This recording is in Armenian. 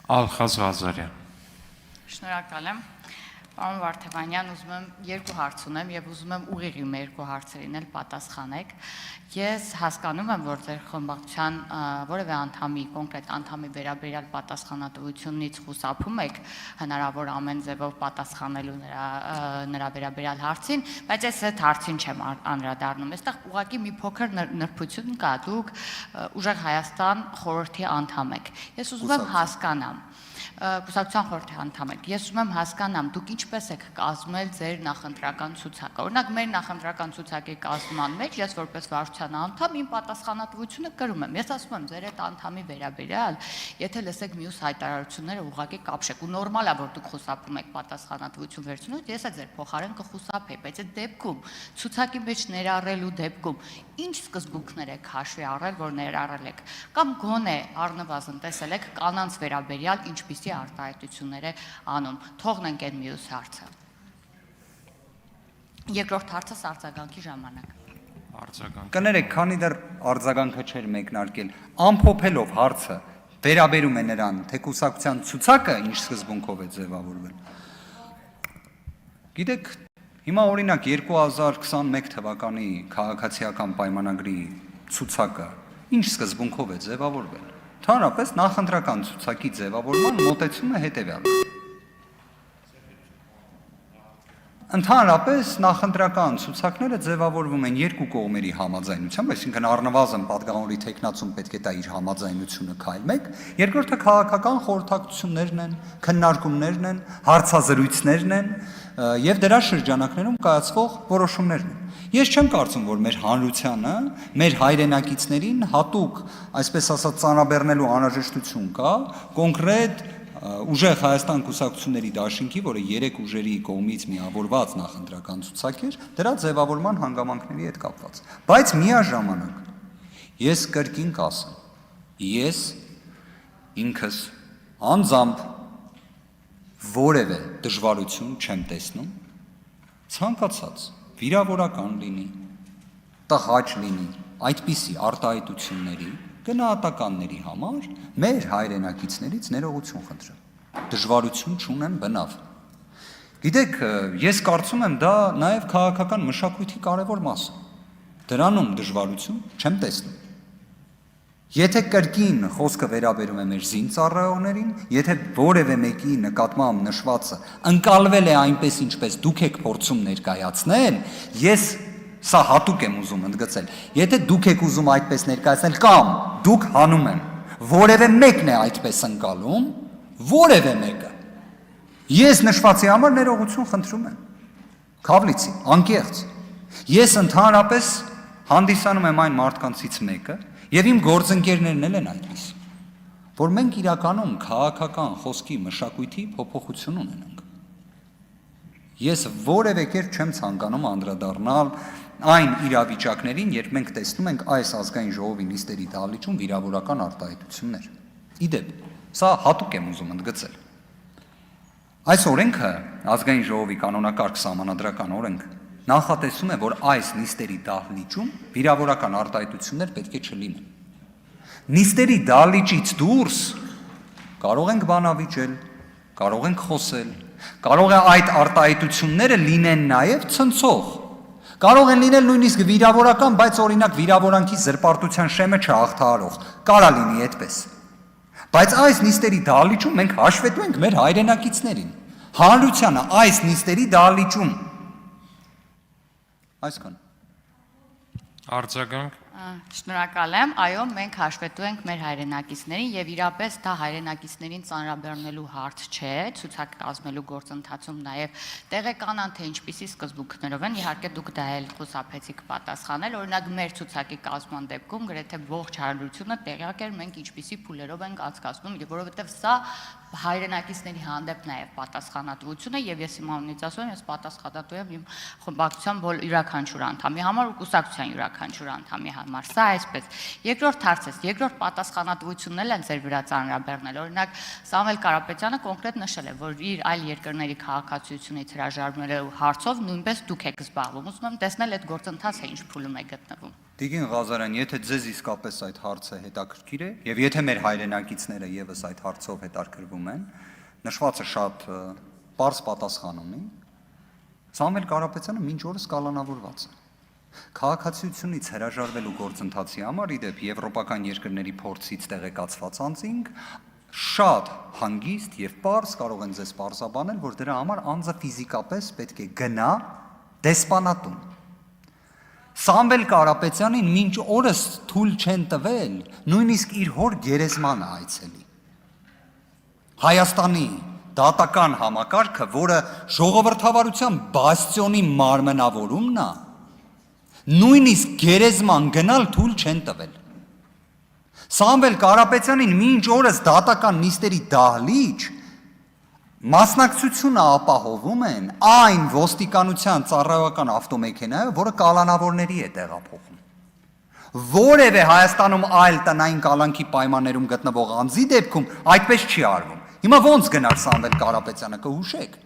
Ալխազ Ղազարյան։ Շնորհակալ եմ։ Պարոն Վարդևանյան, ուզում եմ երկու հարց ունեմ եւ ուզում եմ ուղիղ իմ երկու հարցերին էլ պատասխանեք։ Ես հասկանում եմ, որ ձեր խմբակցության որևէ անդամի, կոնկրետ անդամի վերաբերյալ պատասխանատվությունից խուսափում եք հնարավոր ամեն ձևով պատասխանելու նրա վերաբերյալ հարցին, բայց ես այդ հարցին չեմ անդրադառնում։ Այստեղ ուղղակի մի փոքր նրբություն կա, դուք Ուժեղ Հայաստան խորհրդի անդամ եք։ Ես ուզում եմ հասկանամ Կուսակցության խորհրդի անդամ եք։ Ես ուզում եմ հասկանամ, դուք ինչպես եք կազմել ձեր նախընտրական ցուցակը։ Օրինակ, մեր նախընտրական ցուցակի կազմման մեջ ես որպես վարչության անդամ իմ պատասխանատվությունը կրում եմ։ Ես ասում եմ, ձեր այդ անդամի վերաբերյալ, եթե լսեք մյուս հայտարարությունները, ուղղակի կապշեք ու նորմալ է, որ դուք խուսափում եք պատասխանատվություն վերցնելուց, ես ձեր փոխարեն կխուսափեի, բայց այդ դեպքում ցուցակի մեջ ներառելու դեպքում ինչ սկզբունքներ եք հաշվի առել, որ ներառել եք, կամ գոնե առնվազն տեսել եք կանանց վերաբերյալ ինչպիսի արտահայտություններ է անում։ Թողնենք այն մյուս հարցը։ Երկրորդ հարցը արձագանքի ժամանակ։ Կներեք, քանի դեռ արձագանքը չէր մեկնարկել, ամփոփելով հարցը վերաբերում է նրան, թե կուսակցության ցուցակը ինչ սկզբունքով է ձևավորվել։ Գիտեք, հիմա օրինակ 2021 թվականի քաղաքացիական պայմանագրի ցուցակը ինչ սկզբունքով է ձևավորվել։ Ընդհանրապես նախընտրական ցուցակի ձևավորման մոտեցումը հետևյալն է։ Ընդհանրապես նախընտրական ցուցակները ձևավորվում են երկու կողմերի համաձայնությամբ, այսինքն առնվազն պատգամավորի թեկնածուն պետք է տա իր համաձայնությունը քայլ 1, երկրորդը քաղաքական խորհրդակցություններն են, քննարկումներն են, հարցազրույցներն են եւ դրա շրջանակներում կայացվող որոշումներն են։ Ես չեմ կարծում, որ մեր հանրությանը, մեր հայրենակիցներին հատուկ, այսպես ասած, ծանրաբեռնելու անհրաժեշտություն կա կոնկրետ Ուժեղ Հայաստան կուսակցությունների դաշինքի, որը 3 ուժերի կողմից միավորված նախընտրական ցուցակ էր, դրա ձևավորման հանգամանքների հետ կապված։ Բայց միաժամանակ ես կրկին կասեմ, ես ինքս անձամբ որևէ դժվարություն չեմ տեսնում ցանկացած վիրավորական լինի, տհաճ լինի, այդպիսի արտահայտությունների գնահատականների համար մեր հայրենակիցներից ներողություն խնդրեմ։ Դժվարություն չունեմ բնավ։ Գիտեք, ես կարծում եմ դա նաև քաղաքական մշակույթի կարևոր մաս է։ Դրանում դժվարություն չեմ տեսնում։ Եթե կրկին խոսքը վերաբերում է մեր զինծառայողներին, եթե որևէ մեկի նկատմամբ նշվածը ընկալվել է այնպես, ինչպես դուք եք փորձում ներկայացնել, ես սա հատուկ եմ ուզում ընդգծել, եթե դուք եք ուզում այդպես ներկայացնել կամ դուք հանում են, որևէ մեկն է այդպես ընկալում, որևէ մեկը, ես նշվածի համար ներողություն խնդրում եմ, քավլիցի, անկեղծ, ես ընդհանրապես հանդիսանում եմ այն մարդկանցից մեկը եւ իմ գործընկերներն են այդպես, որ մենք իրականում քաղաքական խոսքի մշակույթի փոփոխություն ունենք։ Ես որևէ կերպ չեմ ցանկանում անդրադառնալ այն իրավիճակներին, երբ մենք տեսնում ենք այս ազգային ժողովի նիստերի դահլիճում վիրավորական արտահայտություններ։ Իդեպ, սա հատուկ եմ ուզում ընդգծել։ Այս օրենքը, ազգային ժողովի կանոնակարգ սահմանադրական օրենք, նախատեսում է, որ այս նիստերի դահլիճում վիրավորական արտահայտություններ պետք է չլինեն։ Նիստերի դահլիճից դուրս կարող ենք բանավիճել, կարող ենք խոսել, կարող է այդ արտահայտությունները լինեն նաև ցնցող, կարող են լինել նույնիսկ վիրավորական, բայց օրինակ վիրավորանքի զրպարտության շեմը չհաղթահարող, կարա լինի այդպես։ Բայց այս նիստերի դահլիճում մենք հաշվետու ենք մեր հայրենակիցներին, հանրությանը այս նիստերի դահլիճում։ Այսքան։ Արձագանք։ Շնորհակալ եմ, այո, մենք հաշվետու ենք մեր հայրենակիցներին եւ իրապես դա հայրենակիցներին ծանրաբեռնելու հարց չէ, ցուցակ կազմելու գործընթացում նաեւ տեղեկանան, թե ինչպիսի սկզբունքներով են, իհարկե դուք դա էլ խուսափեցիք պատասխանել, օրինակ մեր ցուցակի կազմման դեպքում գրեթե ողջ հանրությունը տեղյակ էր մենք ինչպիսի փուլերով ենք անցկացնում, որովհետեւ սա հայրենակիցների հանդեպ նաև պատասխանատվություն է եւ ես իմ անունից ասում եմ, ես պատասխանատու եմ իմ խմբակցության յուրաքանչյուր անդամի համար ու կուսակցության յուրաքանչյուր անդամի համար։ Սա այսպես։ Երկրորդ հարցս, երկրորդ պատասխանատվությունն էլ են ձեր վրա ծանրաբեռնել։ Օրինակ Սամվել Կարապետյանը կոնկրետ նշել է, որ իր այլ երկրների քաղաքացիությունից հրաժարվելու հարցով նույնպես դուք եք զբաղվում։ Ուզում եմ տեսնել այդ գործընթացը ինչ փուլում է գտնվում։ Տիգին Ղազարյան, եթե ձեզ իսկապես այդ հարցը հետաքրքիր է, եւ եթե մեր հայրենակիցները եւս այդ հարցով հետաքրքրվում են, նշվածը շատ պարզ պատասխան ունի։ Սամվել Կարապետյանը մինչ օրս կալանավորված է։ Քաղաքացիությունից հրաժարվելու գործընթացի համար իդեպ եվրոպական երկրների փորձից տեղեկացված անձինք շատ հանգիստ եւ պարզ կարող են ձեզ պարզաբանել, որ դրա համար անձը ֆիզիկապես պետք է գնա դեսպանատուն։ Սամվել Կարապետյանին մինչ օրս թույլ չեն տվել նույնիսկ իր հոր գերեզմանը այցելի։ Հայաստանի դատական համակարգը, որը ժողովրդավարության բաստիոնի մարմնավորումն է, նույնիսկ գերեզման գնալ թույլ չեն տվել։ Սամվել Կարապետյանին մինչ օրս դատական նիստերի դահլիճ մասնակցությունը ապահովում են այն ոստիկանության ծառայական ավտոմեքենայով, որը կալանավորների է տեղափոխում։ Որևէ Հայաստանում այլ տնային կալանքի պայմաններում գտնվող անձի դեպքում այդպես չի արվում։ Հիմա ոնց գնար Սամվել Կարապետյանը կհուշեք։